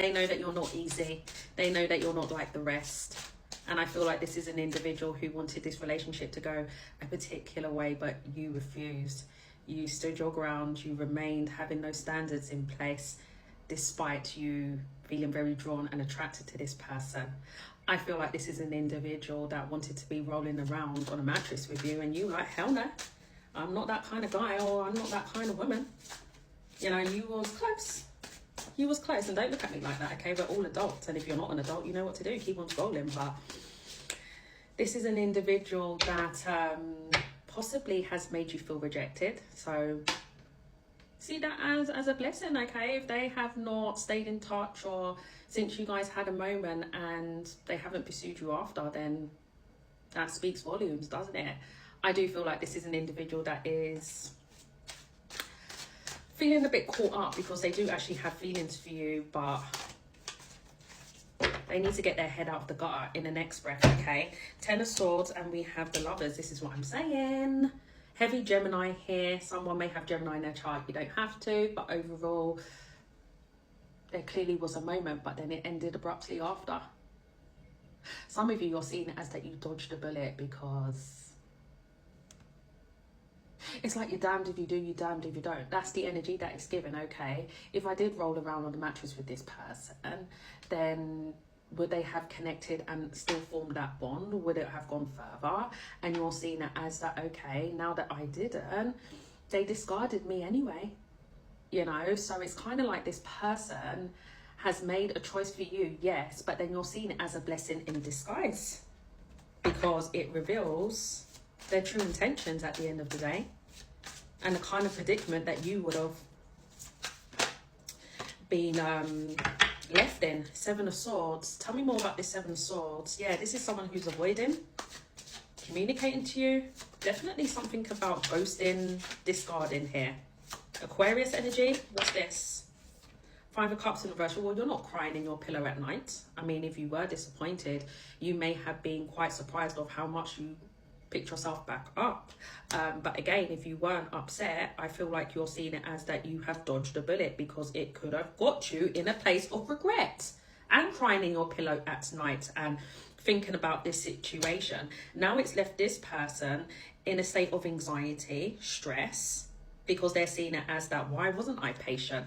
They know that you're not easy. They know that you're not like the rest. And I feel like this is an individual who wanted this relationship to go a particular way, but you refused. You stood your ground. You remained having no standards in place, despite you feeling very drawn and attracted to this person. I feel like this is an individual that wanted to be rolling around on a mattress with you, and you like, hell no, I'm not that kind of guy, or I'm not that kind of woman. You know, you was close. You was close, and don't look at me like that, okay? We're all adults, and if you're not an adult, you know what to do. Keep on scrolling. But this is an individual that possibly has made you feel rejected. So see that as a blessing, okay? If they have not stayed in touch, or since you guys had a moment and they haven't pursued you after, then that speaks volumes, doesn't it? I do feel like this is an individual that is feeling a bit caught up, because they do actually have feelings for you, but they need to get their head out of the gutter in the next breath, okay? 10 of Swords, and we have the Lovers. This is what I'm saying. Heavy Gemini here. Someone may have Gemini in their chart. You don't have to, but overall, there clearly was a moment, but then it ended abruptly after. Some of you, you're seeing it as that you dodged a bullet, because it's like you're damned if you do, you're damned if you don't. That's the energy that is given, okay? If I did roll around on the mattress with this person, then would they have connected and still formed that bond? Would it have gone further? And you're seeing it as that, okay, now that I didn't, they discarded me anyway. You know, so it's kind of like this person has made a choice for you, yes, but then you're seeing it as a blessing in disguise, because it reveals their true intentions at the end of the day, and the kind of predicament that you would have been left in. 7 of Swords. Tell me more about this 7 of Swords. Yeah, this is someone who's avoiding communicating to you. Definitely something about ghosting, discarding here. Aquarius energy. What's this? 5 of Cups in reverse. Well, you're not crying in your pillow at night. I mean, if you were disappointed, you may have been quite surprised of how much you picked yourself back up. But again, if you weren't upset, I feel like you're seeing it as that you have dodged a bullet, because it could have got you in a place of regret and crying in your pillow at night and thinking about this situation. Now it's left this person in a state of anxiety, stress, because they're seeing it as that, why wasn't I patient?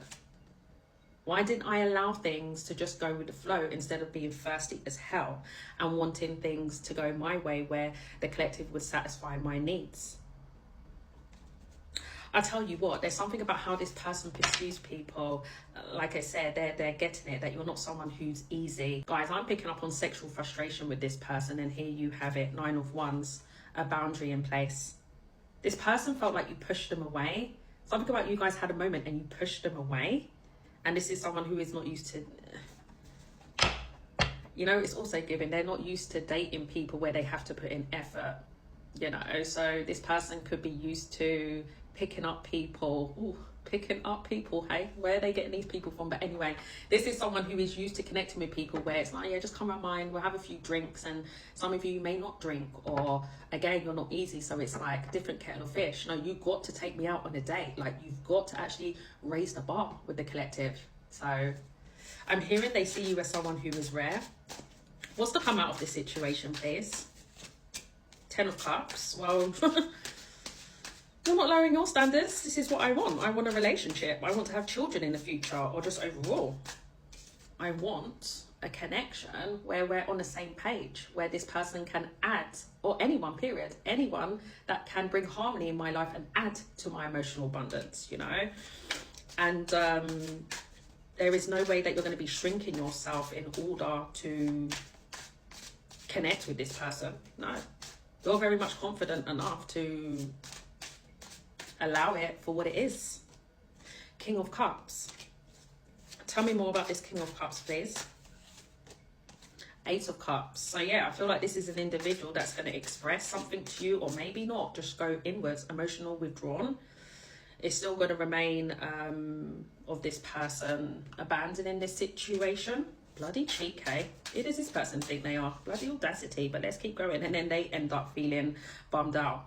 Why didn't I allow things to just go with the flow, instead of being thirsty as hell and wanting things to go my way, where the collective would satisfy my needs? I tell you what, there's something about how this person pursues people. Like I said, they're getting it, that you're not someone who's easy. Guys, I'm picking up on sexual frustration with this person, and here you have it, 9 of Wands, a boundary in place. This person felt like you pushed them away. Something about you guys had a moment and you pushed them away. And this is someone who is not used to, you know, it's also given, they're not used to dating people where they have to put in effort, you know. So this person could be used to picking up people. Ooh, picking up people, hey? Where are they getting these people from? But anyway, this is someone who is used to connecting with people where it's like, yeah, just come around mine, we'll have a few drinks. And some of you may not drink, or again, you're not easy, so it's like different kettle of fish. No, you've got to take me out on a date. Like, you've got to actually raise the bar with the collective. So I'm hearing they see you as someone who is rare. What's to come out of this situation, please? 10 of Cups. Well, you're not lowering your standards. This is what I want. I want a relationship. I want to have children in the future, or just overall. I want a connection where we're on the same page, where this person can add, or anyone, period, anyone that can bring harmony in my life and add to my emotional abundance, you know? And there is no way that you're going to be shrinking yourself in order to connect with this person. No. You're very much confident enough to allow it for what it is. King of Cups. Tell me more about this King of Cups, please. 8 of Cups. So yeah, I feel like this is an individual that's going to express something to you, or maybe not, just go inwards, emotional, withdrawn. It's still going to remain of this person abandoning this situation. Bloody cheek, eh? It is this person think they are. Bloody audacity, but let's keep going. And then they end up feeling bummed out.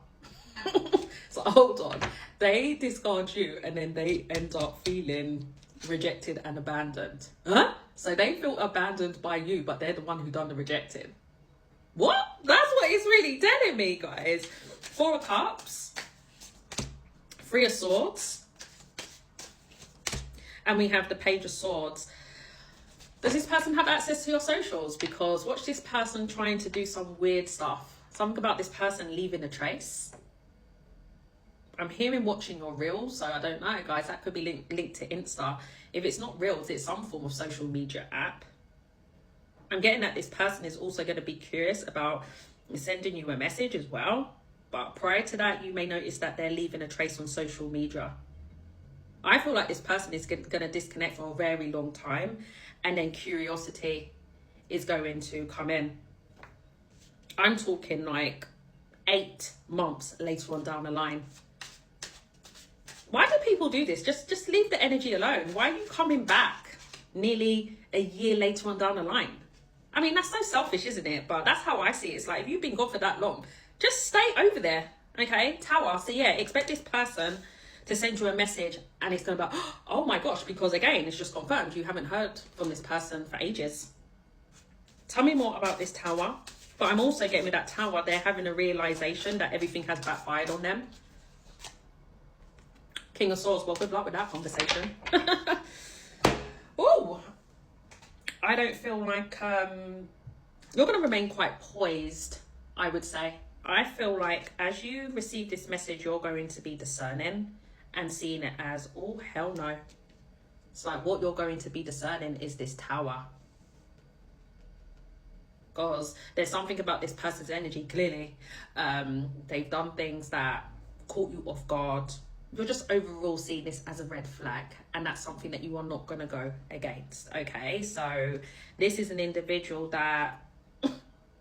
So hold on. They discard you, and then they end up feeling rejected and abandoned. Huh? So they feel abandoned by you, but they're the one who done the rejecting. What? That's what it's really telling me, guys. 4 of Cups, 3 of Swords, and we have the Page of Swords. Does this person have access to your socials? Because watch this person trying to do some weird stuff. Something about this person leaving a trace. I'm hearing watching your reels, so I don't know, guys. That could be linked to Insta. If it's not reels, it's some form of social media app. I'm getting that this person is also going to be curious about sending you a message as well. But prior to that, you may notice that they're leaving a trace on social media. I feel like this person is going to disconnect for a very long time. And then curiosity is going to come in. I'm talking like 8 months later on down the line. Why do people do this? Just leave the energy alone. Why are you coming back nearly a year later on down the line? I mean, that's so selfish, isn't it? But that's how I see it. It's like, if you've been gone for that long, just stay over there, okay? Tower. So yeah, expect this person to send you a message and it's going to be, oh my gosh, because again, it's just confirmed you haven't heard from this person for ages. Tell me more about this Tower. But I'm also getting with that Tower, they're having a realization that everything has backfired on them. King of Swords, well, good luck with that conversation. Oh, I don't feel like you're going to remain quite poised, I would say. I feel like as you receive this message, you're going to be discerning and seeing it as, oh, hell no. It's like what you're going to be discerning is this Tower. Because there's something about this person's energy, clearly. They've done things that caught you off guard. You're just overall seeing this as a red flag, and that's something that you are not going to go against, okay? So this is an individual that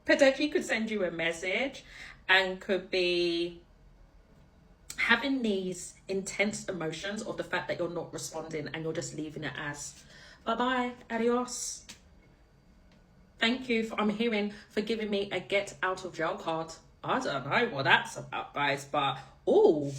potentially could send you a message and could be having these intense emotions of the fact that you're not responding and you're just leaving it as, bye-bye, adios. Thank you for, I'm hearing, for giving me a get out of jail card. I don't know what that's about, guys, but, oh,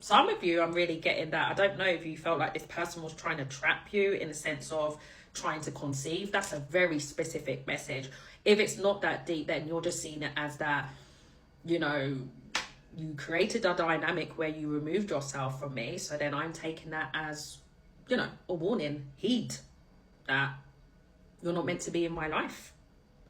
some of you, I'm really getting that. I don't know if you felt like this person was trying to trap you in the sense of trying to conceive. That's a very specific message. If it's not that deep, then you're just seeing it as that, you know, you created a dynamic where you removed yourself from me. So then I'm taking that as, you know, a warning, heed that you're not meant to be in my life.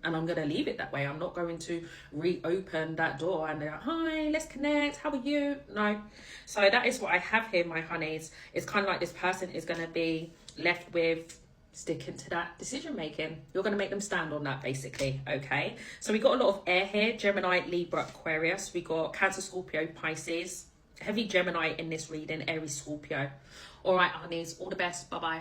And I'm going to leave it that way. I'm not going to reopen that door and they're like, hi, let's connect. How are you? No. So that is what I have here, my honeys. It's kind of like this person is going to be left with sticking to that decision making. You're going to make them stand on that, basically. Okay. So we got a lot of air here. Gemini, Libra, Aquarius. We got Cancer, Scorpio, Pisces. Heavy Gemini in this reading. Aries, Scorpio. All right, honeys. All the best. Bye-bye.